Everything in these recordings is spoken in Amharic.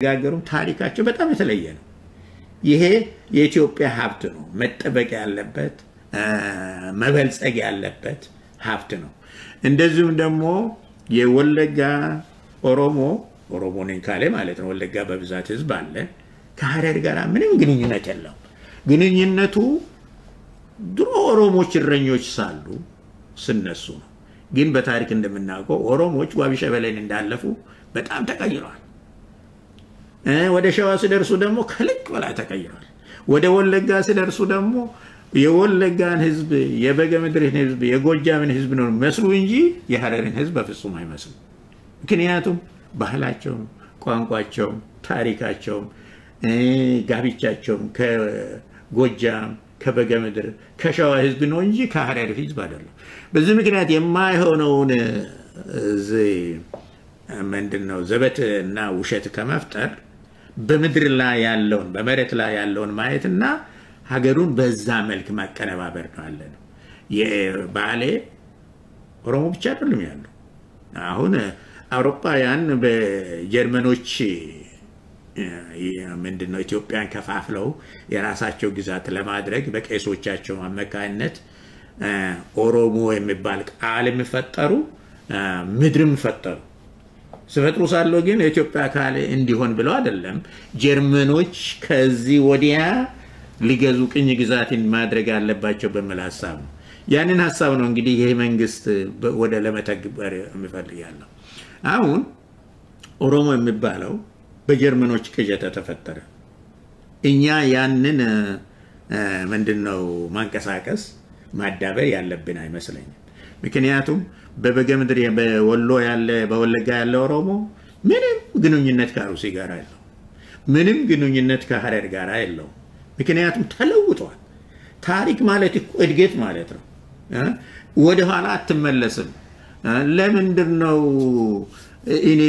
ጋገሩም ታሪካቸው በጣም የተለየ ነው። ይሄ የኢትዮጵያ ሀብት ነው፣ መጠበቅ ያለበት መበልጸግ ያለበት ሀብት ነው። እንደዚሁም ደግሞ የወለጋ ኦሮሞ ነኝ ካለ ማለት ነው። ወለጋ በብዛት ህዝብ አለ። ከሐረር ጋር ምንም ግንኙነት የለው። ግንኙነቱ ድሮ ኦሮሞች እረኞች ሳሉ ስነሱ ነው። ግን በታሪክ እንደምናውቀው ኦሮሞች ዋቢ ሸበሌን እንዳለፉ በጣም ተቀይረዋል። ወደ ሸዋ ሲደርሱ ደግሞ ከልክ በላይ ተቀይረዋል። ወደ ወለጋ ሲደርሱ ደግሞ የወለጋን ህዝብ፣ የበገምድርን ህዝብ፣ የጎጃምን ህዝብ ነው መስሉ እንጂ የሐረርን ህዝብ በፍጹም አይመስሉ። ምክንያቱም ባህላቸው፣ ቋንቋቸው፣ ታሪካቸው፣ ጋብቻቸው ከጎጃም ከበገምድር ከሸዋ ህዝብ ነው እንጂ ከሐረር ህዝብ አይደለም። በዚህ ምክንያት የማይሆነውን ምንድነው ዘበትና ውሸት ከመፍጠር በመድር ላይ ያለውን በመሬት ላይ ያለውን ማየትና ሀገሩን በዛ መልክ ማቀነባበር ነው አለ። የባሌ ኦሮሞ ብቻ አይደለም ያለው። አሁን አውሮፓውያን በጀርመኖች ምንድነው ኢትዮጵያን ከፋፍለው የራሳቸው ግዛት ለማድረግ በቄሶቻቸው አመካኝነት ኦሮሞ የሚባል ቃል የሚፈጠሩ ምድርም ፈጠሩ። ስፈጥሩ ሳለው ግን የኢትዮጵያ አካል እንዲሆን ብለው አይደለም። ጀርመኖች ከዚህ ወዲያ ሊገዙ ቅኝ ግዛትን ማድረግ አለባቸው በሚል ሐሳብ ነው። ያንን ሐሳብ ነው እንግዲህ ይሄ መንግስት ወደ ለመተግበር የሚፈልጋለው። አሁን ኦሮሞ የሚባለው በጀርመኖች ቅዠት ተፈጠረ። እኛ ያንን ምንድነው ማንቀሳቀስ ማዳበር ያለብን አይመስለኝም። ምክንያቱም በበገምድር በወሎ ያለ በወለጋ ያለ ኦሮሞ ምንም ግንኙነት ከአሩሲ ጋር አይደለም፣ ምንም ግንኙነት ከሐረር ጋር አይደለም። ምክንያቱም ተለውጧል። ታሪክ ማለት እድገት ማለት ነው። ወደ ኋላ አትመለስም። ለምንድነው እኔ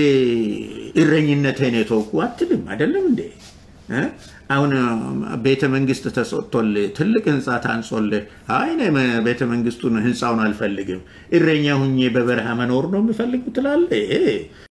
እረኝነቴን የተውኩ አትልም አይደለም እንዴ? አሁን ቤተ መንግስት ተሰጥቶል ትልቅ ህንጻ ታንጾል አይ ነው ቤተ መንግስቱን ህንጻውን አልፈልግም እረኛ ሁኜ በበረሃ መኖር ነው የምፈልግ ትላለህ።